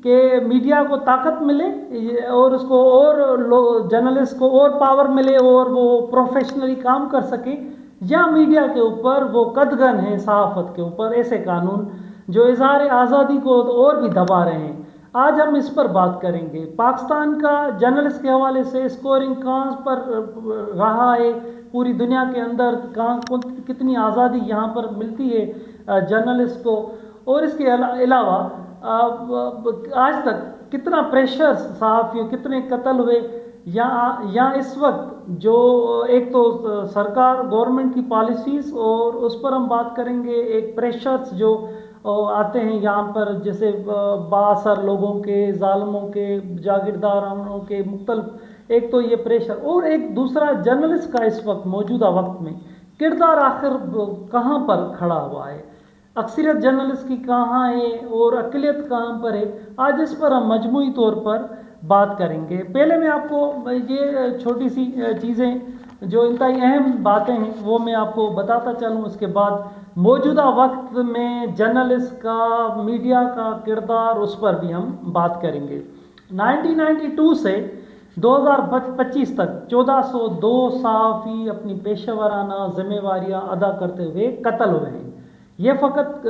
کہ میڈیا کو طاقت ملے اور اس کو اور جرنلسٹ کو اور پاور ملے اور وہ پروفیشنلی کام کر سکے، یا میڈیا کے اوپر وہ قدغن ہیں صحافت کے اوپر ایسے قانون جو اظہار آزادی کو اور بھی دبا رہے ہیں۔ آج ہم اس پر بات کریں گے۔ پاکستان کا جرنلسٹ کے حوالے سے اسکورنگ کہاں پر رہا ہے، پوری دنیا کے اندر کتنی آزادی یہاں پر ملتی ہے جرنلسٹ کو، اور اس کے علاوہ آج تک کتنا پریشر صحافیوں، کتنے قتل ہوئے، یا اس وقت جو ایک تو سرکار گورنمنٹ کی پالیسیز، اور اس پر ہم بات کریں گے ایک پریشرز جو آتے ہیں یہاں پر، جیسے بااثر لوگوں کے، ظالموں کے، جاگیرداروں کے مختلف، ایک تو یہ پریشر، اور ایک دوسرا جرنلسٹ کا اس وقت موجودہ وقت میں کردار آخر کہاں پر کھڑا ہوا ہے، اکثریت جرنلسٹ کی کہاں ہے اور اقلیت کہاں پر ہے۔ آج اس پر ہم مجموعی طور پر بات کریں گے۔ پہلے میں آپ کو یہ چھوٹی سی چیزیں جو انتہائی اہم باتیں ہیں وہ میں آپ کو بتاتا چلوں، اس کے بعد موجودہ وقت میں جرنلسٹ کا، میڈیا کا کردار، اس پر بھی ہم بات کریں گے۔ 1992 سے 2025 تک 1402 صحافی اپنی پیشہ ورانہ ذمہ داریاں ادا کرتے ہوئے قتل ہوئے ہیں۔ یہ فقط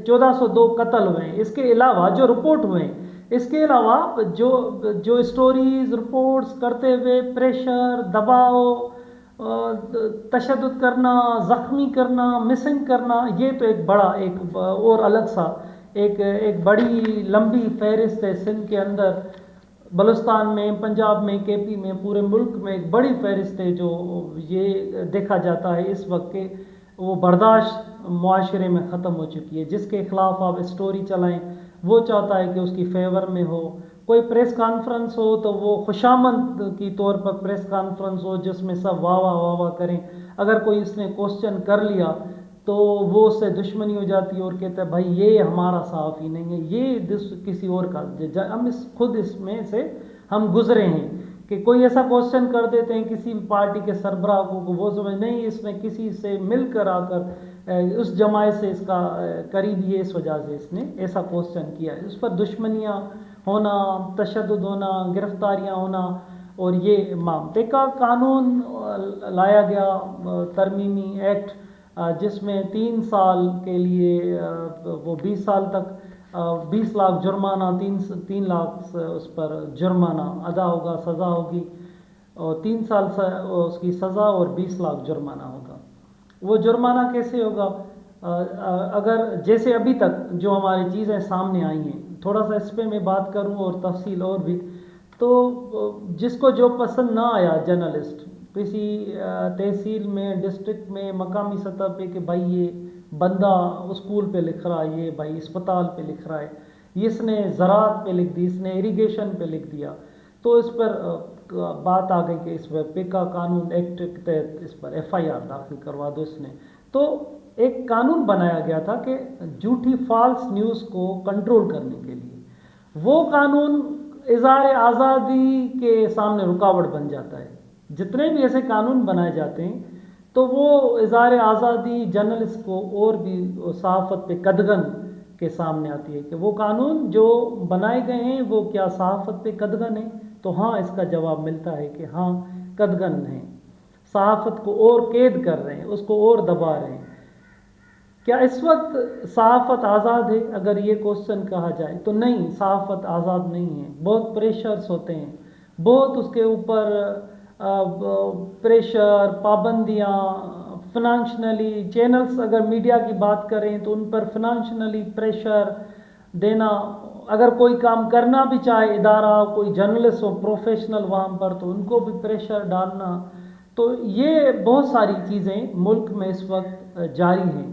1402 قتل ہوئے ہیں۔ اس کے علاوہ جو رپورٹ ہوئے ہیں، اس کے علاوہ جو اسٹوریز رپورٹس کرتے ہوئے پریشر، دباؤ، تشدد کرنا، زخمی کرنا، مسنگ کرنا، یہ تو ایک بڑا، ایک اور الگ سا ایک بڑی لمبی فہرست ہے۔ سندھ کے اندر، بلوچستان میں، پنجاب میں، کے پی میں، پورے ملک میں ایک بڑی فہرست ہے جو یہ دیکھا جاتا ہے اس وقت کہ وہ برداشت معاشرے میں ختم ہو چکی ہے۔ جس کے خلاف آپ اسٹوری چلائیں وہ چاہتا ہے کہ اس کی فیور میں ہو۔ کوئی پریس کانفرنس ہو تو وہ خوشامد کی طور پر پریس کانفرنس ہو جس میں سب واہ واہ واہ واہ کریں۔ اگر کوئی اس نے کوسچن کر لیا تو وہ اس سے دشمنی ہو جاتی ہے اور کہتا ہے بھائی یہ ہمارا صحافی نہیں ہے، یہ کسی اور کا۔ ہم خود اس میں سے ہم گزرے ہیں کہ کوئی ایسا کوسچن کر دیتے ہیں کسی پارٹی کے سربراہ کو، وہ سمجھ نہیں اس نے کسی سے مل کر آ کر اس جماعت سے اس کا قریبی ہے، اس وجہ سے اس نے ایسا کوسچن کیا ہے۔ اس پر دشمنیاں ہونا، تشدد ہونا، گرفتاریاں ہونا، اور یہ پیکا قانون لایا گیا، ترمیمی ایکٹ، جس میں 3 سال کے لیے وہ 20 سال تک 20 لاکھ جرمانہ، 3 لاکھ اس پر جرمانہ ادا ہوگا، سزا ہوگی، اور 3 سال اس کی سزا اور 20 لاکھ جرمانہ ہوگا۔ وہ جرمانہ کیسے ہوگا؟ اگر جیسے ابھی تک جو ہماری چیزیں سامنے آئی ہیں، تھوڑا سا اس پہ میں بات کروں اور تفصیل اور بھی، تو جس کو جو پسند نہ آیا جرنلسٹ کسی تحصیل میں، ڈسٹرکٹ میں، مقامی سطح پہ کہ بھائی یہ بندہ اسکول پہ لکھ رہا ہے، یہ بھائی اسپتال پہ لکھ رہا ہے، اس نے زراعت پہ لکھ دی، اس نے اریگیشن پہ لکھ دیا، تو اس پر بات آ گئی کہ اس پر پیکا قانون ایکٹ کے تحت اس پر FIR داخل کروا دو۔ اس نے تو ایک قانون بنایا گیا تھا کہ جھوٹی فالس نیوز کو کنٹرول کرنے کے لیے۔ وہ قانون اظہار آزادی کے سامنے رکاوٹ بن جاتا ہے۔ جتنے بھی ایسے قانون بنائے جاتے ہیں تو وہ اظہار آزادی جرنلسٹ کو اور بھی صحافت پہ قدغن کے سامنے آتی ہے کہ وہ قانون جو بنائے گئے ہیں وہ کیا صحافت پہ قدغن ہیں؟ تو ہاں، اس کا جواب ملتا ہے کہ ہاں قدغن ہیں، صحافت کو اور قید کر رہے ہیں، اس کو اور دبا رہے ہیں۔ کیا اس وقت صحافت آزاد ہے؟ اگر یہ کوسچن کہا جائے تو نہیں، صحافت آزاد نہیں ہے۔ بہت پریشرز ہوتے ہیں، بہت اس کے اوپر پریشر، پابندیاں، فنانشنلی چینلز، اگر میڈیا کی بات کریں تو ان پر فنانشنلی پریشر دینا، اگر کوئی کام کرنا بھی چاہے ادارہ، کوئی جرنلسٹ ہو پروفیشنل وہاں پر، تو ان کو بھی پریشر ڈالنا۔ تو یہ بہت ساری چیزیں ملک میں اس وقت جاری ہیں،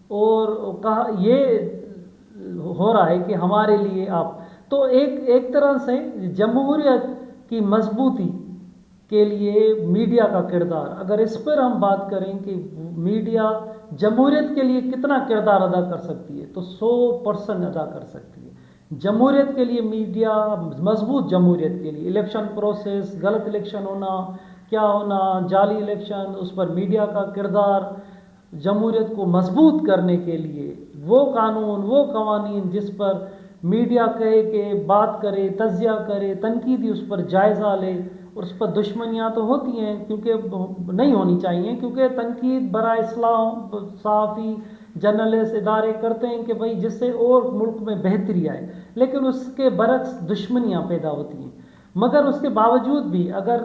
اور یہ ہو رہا ہے کہ ہمارے لیے آپ تو ایک طرح سے جمہوریت کی مضبوطی کے لیے میڈیا کا کردار، اگر اس پر ہم بات کریں کہ میڈیا جمہوریت کے لیے کتنا کردار ادا کر سکتی ہے، تو 100% ادا کر سکتی ہے۔ جمہوریت کے لیے میڈیا، مضبوط جمہوریت کے لیے الیکشن پروسیس، غلط الیکشن ہونا، کیا ہونا، جعلی الیکشن، اس پر میڈیا کا کردار، جمہوریت کو مضبوط کرنے کے لیے وہ قانون، وہ قوانین جس پر میڈیا کہے کہ بات کرے، تجزیہ کرے، تنقیدی اس پر جائزہ لے، اور اس پر دشمنیاں تو ہوتی ہیں کیونکہ نہیں ہونی چاہیے، کیونکہ تنقید برائے اصلاح صحافی جرنلسٹ ادارے کرتے ہیں کہ بھائی جس سے اور ملک میں بہتری آئے، لیکن اس کے برعکس دشمنیاں پیدا ہوتی ہیں۔ مگر اس کے باوجود بھی اگر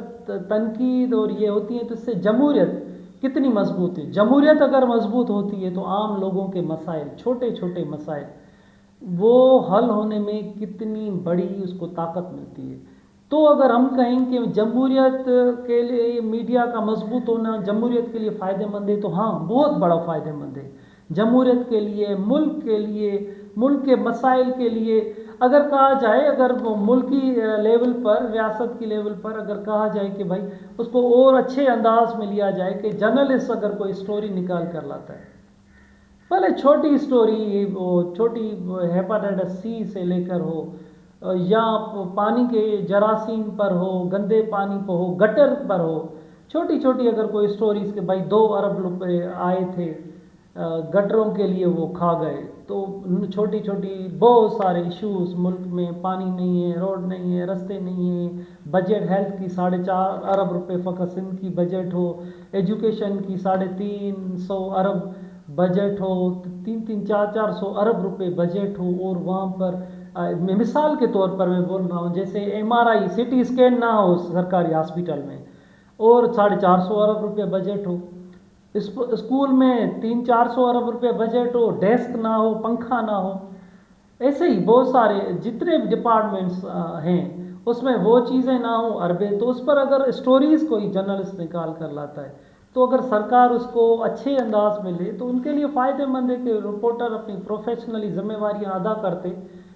تنقید اور یہ ہوتی ہیں تو اس سے جمہوریت کتنی مضبوط ہے۔ جمہوریت اگر مضبوط ہوتی ہے تو عام لوگوں کے مسائل، چھوٹے چھوٹے مسائل، وہ حل ہونے میں کتنی بڑی اس کو طاقت ملتی ہے۔ تو اگر ہم کہیں کہ جمہوریت کے لیے میڈیا کا مضبوط ہونا جمہوریت کے لیے فائدہ مند ہے، تو ہاں بہت بڑا فائدہ مند ہے جمہوریت کے لیے، ملک کے لیے، ملک کے مسائل کے لیے۔ اگر کہا جائے، اگر وہ ملکی لیول پر، ریاست کی لیول پر اگر کہا جائے کہ بھائی اس کو اور اچھے انداز میں لیا جائے کہ جرنلسٹ اگر کوئی سٹوری نکال کر لاتا ہے، پہلے چھوٹی سٹوری، وہ چھوٹی ہیپاٹائٹس سی سے لے کر ہو، یا پانی کے جراثیم پر ہو، گندے پانی پر ہو، گٹر پر ہو، چھوٹی چھوٹی اگر کوئی سٹوریز کہ بھائی 2 ارب روپے آئے تھے گٹروں کے لیے وہ کھا گئے، تو چھوٹی چھوٹی بہت سارے ایشوز ملک میں، پانی نہیں ہے، روڈ نہیں ہے، رستے نہیں ہیں، بجٹ ہیلتھ کی 4.5 ارب روپے فقط سندھ کی بجٹ ہو، ایجوکیشن کی 350 ارب بجٹ ہو، 400 ارب روپے بجٹ ہو، اور وہاں پر مثال کے طور پر میں بول رہا ہوں جیسے MRI CT اسکین نہ ہو سرکاری ہاسپٹل میں، اور 450 ارب روپے بجٹ ہو، اسکول میں 300-400 ارب روپے بجٹ ہو، ڈیسک نہ ہو، پنکھا نہ ہو، ایسے ہی بہت سارے جتنے بھی ڈپارٹمنٹس ہیں اس میں وہ چیزیں نہ ہوں اربے، تو اس پر اگر سٹوریز کوئی جرنلسٹ نکال کر لاتا ہے تو اگر سرکار اس کو اچھے انداز میں لے تو ان کے لیے فائدہ مند ہے کہ رپورٹر اپنی پروفیشنلی ذمہ داریاں ادا کرتے،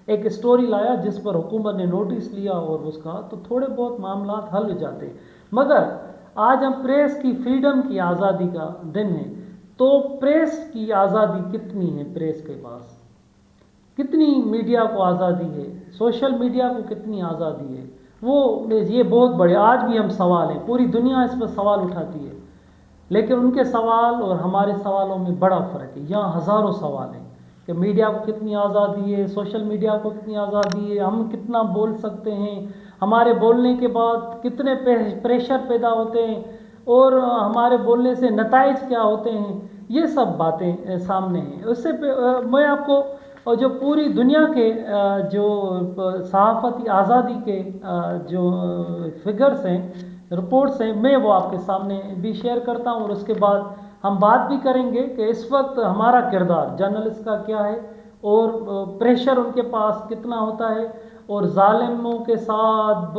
ایک سٹوری لایا جس پر حکومت نے نوٹس لیا اور اس کا، تو تھوڑے بہت معاملات حل ہو جاتے۔ مگر آج ہم پریس کی فریڈم کی آزادی کا دن ہے، تو پریس کی آزادی کتنی ہے، پریس کے پاس کتنی میڈیا کو آزادی ہے، سوشل میڈیا کو کتنی آزادی ہے، وہ یہ بہت بڑے آج بھی ہم سوال ہیں، پوری دنیا اس پر سوال اٹھاتی ہے، لیکن ان کے سوال اور ہمارے سوالوں میں بڑا فرق ہے۔ یہاں ہزاروں سوال ہیں کہ میڈیا کو کتنی آزادی ہے، سوشل میڈیا کو کتنی آزادی ہے، ہم کتنا بول سکتے ہیں، ہمارے بولنے کے بعد کتنے پریشر پیدا ہوتے ہیں، اور ہمارے بولنے سے نتائج کیا ہوتے ہیں، یہ سب باتیں سامنے ہیں۔ اس سے میں آپ کو جو پوری دنیا کے جو صحافتی آزادی کے جو فگرز ہیں، رپورٹس ہیں، میں وہ آپ کے سامنے بھی شیئر کرتا ہوں، اور اس کے بعد ہم بات بھی کریں گے کہ اس وقت ہمارا کردار جرنلسٹ کا کیا ہے، اور پریشر ان کے پاس کتنا ہوتا ہے، اور ظالموں کے ساتھ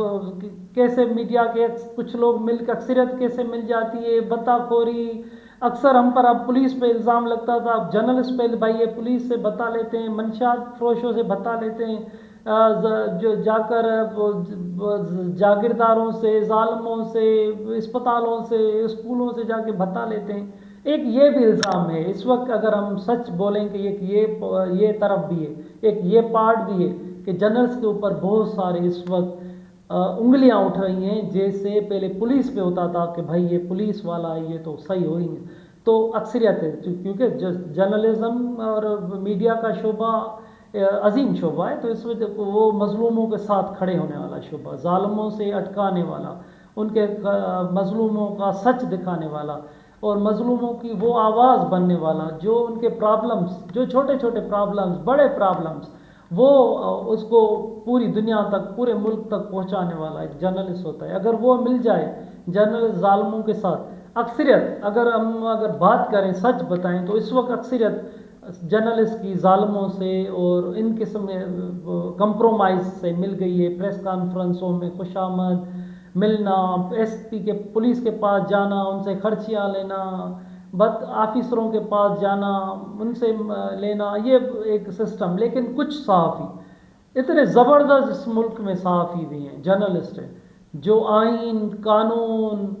کیسے میڈیا کے کچھ لوگ مل کے اکثریت کیسے مل جاتی ہے، بتا خوری اکثر ہم پر، اب پولیس پہ الزام لگتا تھا، اب جرنلسٹ پہ بھائی یہ پولیس سے بتا لیتے ہیں، منشیات فروشوں سے بتا لیتے ہیں، جو جا کر جاگیرداروں سے، ظالموں سے، اسپتالوں سے، اسکولوں سے جا کے بتا لیتے ہیں۔ ایک یہ بھی الزام ہے اس وقت، اگر ہم سچ بولیں کہ ایک یہ طرف بھی ہے، ایک یہ پارٹ بھی ہے کہ جرنلس کے اوپر بہت سارے اس وقت انگلیاں اٹھ رہی ہیں، جیسے پہلے پولیس پہ ہوتا تھا کہ بھائی یہ پولیس والا ہے، یہ تو صحیح ہو ہی نہیں، تو اکثریت ہے کیونکہ جرنلزم اور میڈیا کا شعبہ عظیم شعبہ ہے، تو اس وجہ وہ مظلوموں کے ساتھ کھڑے ہونے والا شعبہ، ظالموں سے اٹکانے والا، ان کے مظلوموں کا سچ دکھانے والا، اور مظلوموں کی وہ آواز بننے والا، جو ان کے پرابلمز، جو چھوٹے چھوٹے پرابلمز، بڑے پرابلمز، وہ اس کو پوری دنیا تک، پورے ملک تک پہنچانے والا ایک جرنلسٹ ہوتا ہے۔ اگر وہ مل جائے جرنلسٹ ظالموں کے ساتھ، اکثریت اگر بات کریں، سچ بتائیں، تو اس وقت اکثریت جرنلسٹ کی ظالموں سے اور ان قسم کمپرومائز سے مل گئی ہے۔ پریس کانفرنسوں میں خوش آمد ملنا، SP کے پولیس کے پاس جانا، ان سے خرچیاں لینا، آفیسروں کے پاس جانا، ان سے لینا، یہ ایک سسٹم۔ لیکن کچھ صحافی اتنے زبردست اس ملک میں صحافی بھی ہیں، جرنلسٹ ہیں، جو آئین قانون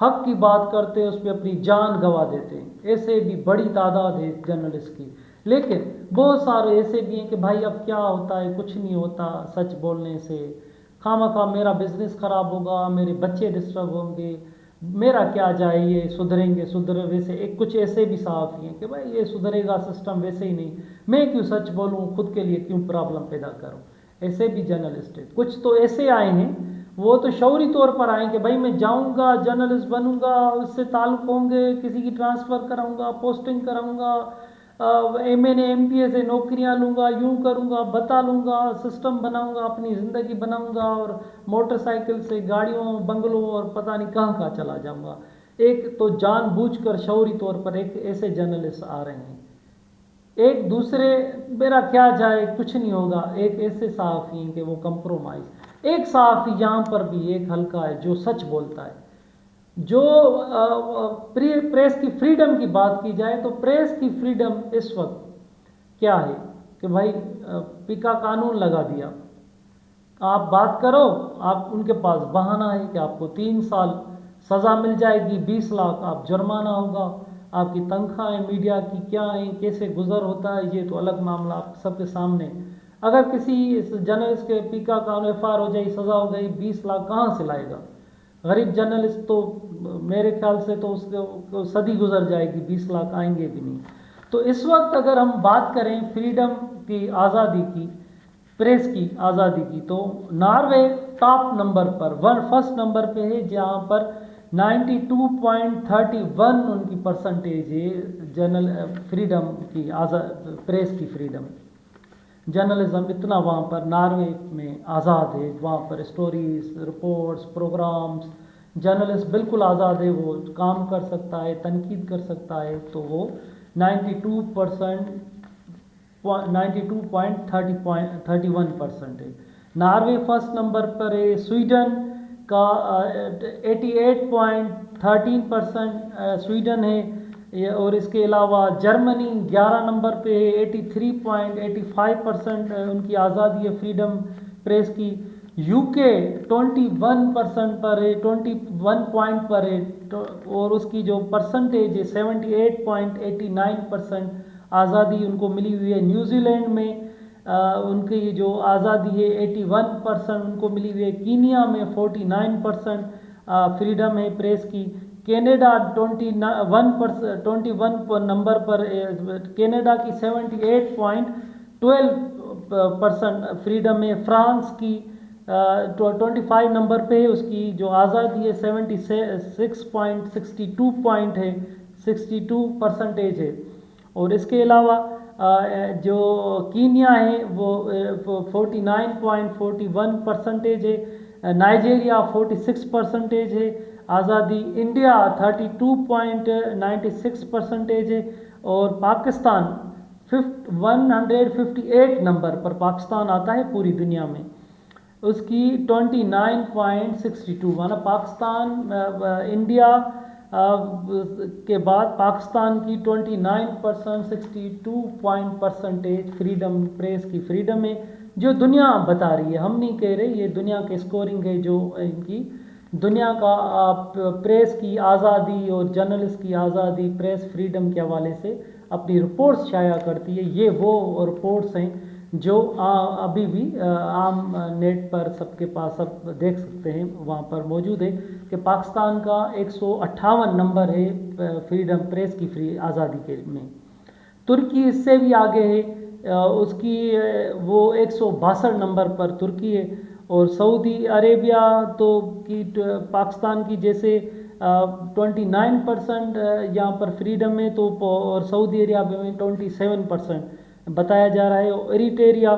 حق کی بات کرتے ہیں اس پہ اپنی جان گنوا دیتے ہیں. ایسے بھی بڑی تعداد ہے جرنلسٹ کی. لیکن بہت سارے ایسے بھی ہیں کہ بھائی اب کیا ہوتا ہے, کچھ نہیں ہوتا سچ بولنے سے, خواہ میرا بزنس خراب ہوگا, میرے بچے ڈسٹرب ہوں گے, میرا کیا جائے, یہ سدھریں گے ویسے. ایک کچھ ایسے بھی صحافی ہیں کہ بھائی یہ سدھرے گا سسٹم ویسے ہی نہیں, میں کیوں سچ بولوں, خود کے لیے کیوں پرابلم پیدا کروں. ایسے بھی جرنلسٹ ہیں. کچھ تو ایسے آئے ہیں وہ تو شعوری طور پر آئیں کہ بھائی میں جاؤں گا, جرنلسٹ بنوں گا, اس سے تعلق ہوں گے, کسی کی ٹرانسفر کراؤں گا, پوسٹنگ کراؤں گا, M N A M P A سے نوکریاں لوں گا, یوں کروں گا, بتا لوں گا, سسٹم بناؤں گا, اپنی زندگی بناؤں گا, اور موٹر سائیکل سے گاڑیوں بنگلوں اور پتہ نہیں کہاں چلا جاؤں گا. ایک تو جان بوجھ کر شعوری طور پر ایک ایسے جرنلسٹ آ رہے ہیں. ایک دوسرے میرا کیا جائے, کچھ نہیں ہوگا. ایک ایسے صحافی ہیں کہ وہ کمپرومائز. ایک صحافی یہاں پر بھی ایک ہلکا ہے جو سچ بولتا ہے. جو پریس کی فریڈم کی بات کی جائے تو پریس کی فریڈم اس وقت کیا ہے کہ بھائی پکا قانون لگا دیا, آپ بات کرو, آپ ان کے پاس بہانہ ہے کہ آپ کو 3 سال سزا مل جائے گی, 20 لاکھ آپ جرمانہ ہوگا, آپ کی تنخواہیں میڈیا کی کیا ہیں, کیسے گزر ہوتا ہے, یہ تو الگ معاملہ آپ سب کے سامنے. اگر کسی جرنلسٹ کے پکا قانون ایف آئی آر ہو جائے, سزا ہو گئی, 20 لاکھ کہاں سے لائے گا؟ غریب جرنلسٹ تو میرے خیال سے تو اس کو صدی گزر جائے گی, 20 لاکھ آئیں گے بھی نہیں. تو اس وقت اگر ہم بات کریں فریڈم کی, آزادی کی, پریس کی آزادی کی, تو ناروے ٹاپ نمبر پر, فرسٹ نمبر پہ ہے, جہاں پر 92.31 ان کی پرسنٹیج ہے جرنل فریڈم کی, پریس کی فریڈم. جرنلزم اتنا وہاں پر ناروے میں آزاد ہے, وہاں پر اسٹوریز, رپورٹس, پروگرامز, جرنلسٹ بالکل آزاد ہے, وہ کام کر سکتا ہے, تنقید کر سکتا ہے. تو وہ 92.31% ہے. ناروے فرسٹ نمبر پر ہے. سویڈن کا 88.13% سویڈن ہے, اور اس کے علاوہ جرمنی 11 نمبر پہ ہے, 83.85% ان کی آزادی ہے فریڈم پریس کی. یو کے 21% پر ہے, 21 پوائنٹ پر ہے, اور اس کی جو پرسنٹیج ہے 78.89% آزادی ان کو ملی ہوئی ہے. نیوزی لینڈ میں ان کی جو آزادی ہے 81% ان کو ملی ہوئی ہے. کینیا میں 49% فریڈم ہے پریس کی. کینیڈا 21 نمبر پر, کینیڈا کی 78.12% فریڈم ہے. فرانس کی 25 نمبر پہ اس کی جو آزادی ہے 76.62 پوائنٹ ہے, 62% ہے. اور اس کے علاوہ جو کینیا ہے وہ 49.41% ہے. نائجیریا 46% ہے آزادی. انڈیا 32.96% ہے. اور پاکستان 158 نمبر پر پاکستان آتا ہے پوری دنیا میں, اس کی 29.62, مانا پاکستان انڈیا کے بعد پاکستان کی 29.62% فریڈم, پریس کی فریڈم ہے, جو دنیا بتا رہی ہے. ہم نہیں کہہ رہے, یہ دنیا کے اسکورنگ ہے جو ان کی دنیا کا پریس کی آزادی اور جرنلسٹ کی آزادی, پریس فریڈم کے حوالے سے اپنی رپورٹس شائع کرتی ہے. یہ وہ رپورٹس ہیں جو ابھی بھی عام نیٹ پر سب کے پاس سب دیکھ سکتے ہیں, وہاں پر موجود ہے کہ پاکستان کا 158 نمبر ہے فریڈم پریس کی آزادی کے میں. ترکی اس سے بھی آگے ہے, اس کی وہ 162 نمبر پر ترکی ہے. اور سعودی عربیہ تو کی پاکستان کی جیسے 29% یہاں پر فریڈم ہے, تو اور سعودی عربیہ میں 27% بتایا جا رہا ہے. ایریٹریا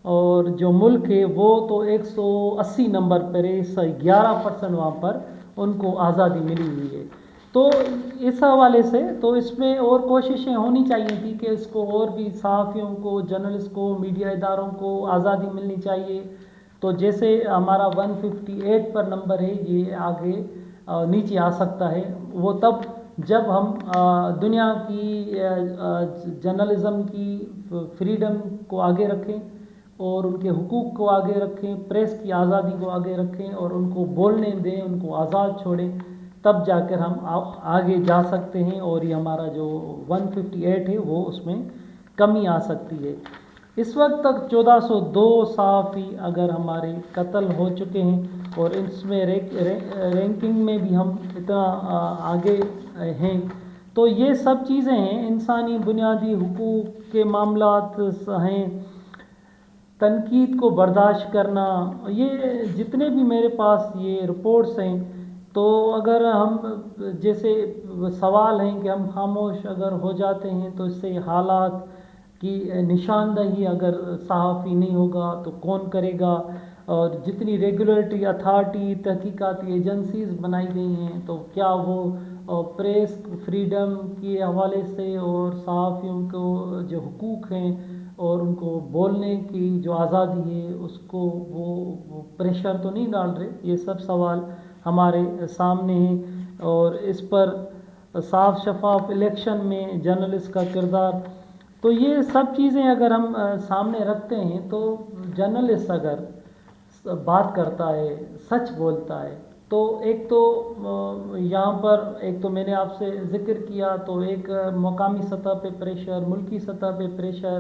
اور جو ملک ہے وہ تو 180 نمبر پر ہے, 11% وہاں پر ان کو آزادی ملی ہوئی ہے. تو اس حوالے سے تو اس میں اور کوششیں ہونی چاہیے تھی کہ اس کو اور بھی صحافیوں کو, جرنلسٹ کو, میڈیا اداروں کو آزادی ملنی چاہیے. تو جیسے ہمارا 158 پر نمبر ہے, یہ آگے نیچے آ سکتا ہے. وہ تب جب ہم دنیا کی جرنلزم کی فریڈم کو آگے رکھیں, اور ان کے حقوق کو آگے رکھیں، پریس کی آزادی کو آگے رکھیں اور ان کو بولنے دیں، ان کو آزاد چھوڑیں، تب جا کر ہم آگے جا سکتے ہیں اور یہ ہمارا جو 158 ہے وہ اس میں کمی آ سکتی ہے۔ اس وقت تک 1402 صحافی اگر ہمارے قتل ہو چکے ہیں اور اس میں رینکنگ میں بھی ہم اتنا آگے ہیں، تو یہ سب چیزیں ہیں، انسانی بنیادی حقوق کے معاملات ہیں، تنقید کو برداشت کرنا، یہ جتنے بھی میرے پاس یہ رپورٹس ہیں، تو اگر ہم جیسے سوال ہیں کہ ہم خاموش اگر ہو جاتے ہیں تو اس سے حالات کی نشاندہی اگر صحافی نہیں ہوگا تو کون کرے گا، اور جتنی ریگولیٹری اتھارٹی تحقیقاتی ایجنسیز بنائی گئی ہیں تو کیا وہ پریس فریڈم کے حوالے سے اور صحافیوں کو جو حقوق ہیں اور ان کو بولنے کی جو آزادی ہے اس کو وہ پریشر تو نہیں ڈال رہے؟ یہ سب سوال ہمارے سامنے ہیں، اور اس پر صاف شفاف الیکشن میں جرنلسٹ کا کردار، تو یہ سب چیزیں اگر ہم سامنے رکھتے ہیں تو جرنلسٹ اگر بات کرتا ہے، سچ بولتا ہے، تو ایک تو یہاں پر ایک تو میں نے آپ سے ذکر کیا، تو ایک مقامی سطح پہ پریشر، ملکی سطح پہ پریشر،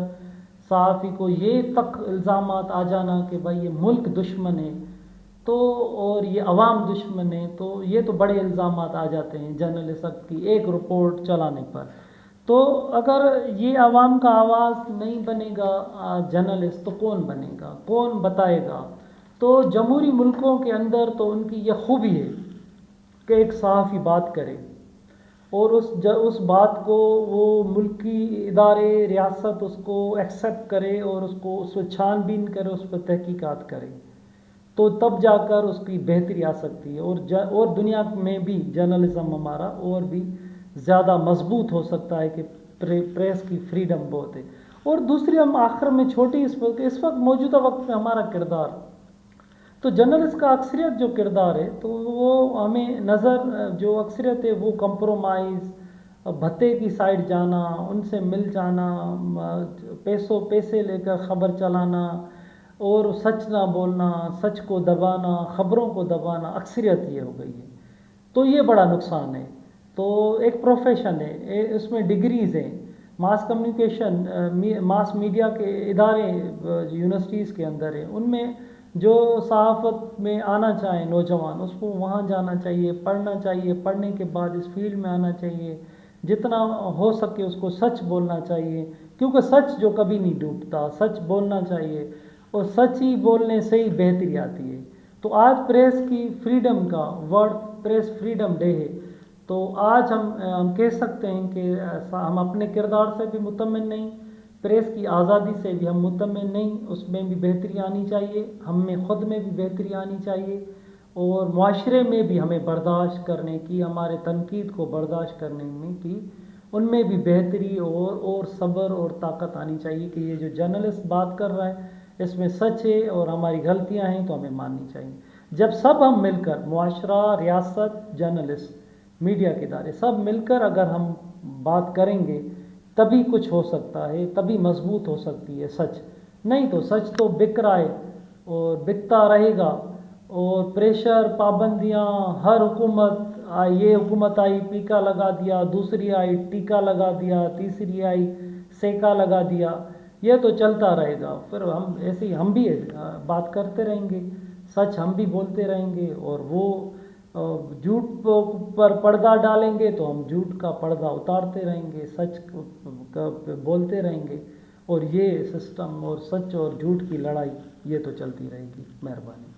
صحافی کو یہ تک الزامات آ جانا کہ بھائی یہ ملک دشمن ہے تو اور یہ عوام دشمن ہے، تو یہ تو بڑے الزامات آ جاتے ہیں جرنلسٹ کی ایک رپورٹ چلانے پر۔ تو اگر یہ عوام کا آواز نہیں بنے گا جرنلسٹ، تو کون بنے گا، کون بتائے گا؟ تو جمہوری ملکوں کے اندر تو ان کی یہ خوبی ہے کہ ایک صحافی بات کرے اور اس بات کو وہ ملکی ادارے، ریاست اس کو ایکسیپٹ کرے اور اس پہ چھان بین کرے، اس پہ تحقیقات کرے، تو تب جا کر اس کی بہتری آ سکتی ہے، اور دنیا میں بھی جرنلزم ہمارا اور بھی زیادہ مضبوط ہو سکتا ہے کہ پریس کی فریڈم بہت ہے۔ اور دوسری ہم آخر میں چھوٹی اس وقت موجودہ وقت میں ہمارا کردار، تو جرنلسٹ کا اکثریت جو کردار ہے تو وہ ہمیں نظر جو اکثریت ہے وہ کمپرومائز، بھتے کی سائڈ جانا، ان سے مل جانا، پیسے لے کر خبر چلانا اور سچ نہ بولنا، سچ کو دبانا، خبروں کو دبانا، اکثریت یہ ہو گئی ہے، تو یہ بڑا نقصان ہے۔ تو ایک پروفیشن ہے، اس میں ڈگریز ہیں، ماس کمیونیکیشن، ماس میڈیا کے ادارے یونیورسٹیز کے اندر ہیں، ان میں جو صحافت میں آنا چاہیں نوجوان، اس کو وہاں جانا چاہیے، پڑھنا چاہیے، پڑھنے کے بعد اس فیلڈ میں آنا چاہیے، جتنا ہو سکے اس کو سچ بولنا چاہیے، کیونکہ سچ جو کبھی نہیں ڈوبتا، سچ بولنا چاہیے، اور سچ ہی بولنے سے ہی بہتری آتی ہے۔ تو آج پریس کی فریڈم کا ورلڈ پریس فریڈم ڈے ہے، تو آج ہم کہہ سکتے ہیں کہ ہم اپنے کردار سے بھی مطمئن نہیں، پریس کی آزادی سے بھی ہم مطمئن نہیں، اس میں بھی بہتری آنی چاہیے، ہم میں خود میں بھی بہتری آنی چاہیے، اور معاشرے میں بھی ہمیں برداشت کرنے کی، ہمارے تنقید کو برداشت کرنے میں کی، ان میں بھی بہتری اور صبر اور طاقت آنی چاہیے کہ یہ جو جرنلسٹ بات کر رہا ہے اس میں سچ ہے اور ہماری غلطیاں ہیں تو ہمیں ماننی چاہیے۔ جب سب ہم مل کر، معاشرہ، ریاست، جرنلسٹ، میڈیا کے ادارے، سب مل کر اگر ہم بات کریں گے تبھی کچھ ہو سکتا ہے، تبھی مضبوط ہو سکتی ہے سچ، نہیں تو سچ تو بک رہا ہے اور بکتا رہے گا، اور پریشر، پابندیاں، ہر حکومت، یہ حکومت آئی ٹیکا لگا دیا، دوسری آئی ٹیکا لگا دیا، تیسری آئی سیکا لگا دیا، یہ تو چلتا رہے گا، پھر ہم ایسے ہی ہم بھی بات کرتے رہیں گے، سچ ہم بھی بولتے رہیں گے، اور وہ جھوٹ پر پردہ ڈالیں گے تو ہم جھوٹ کا پردہ اتارتے رہیں گے، سچ بولتے رہیں گے، اور یہ سسٹم اور سچ اور جھوٹ کی لڑائی یہ تو چلتی رہے گی۔ مہربانی۔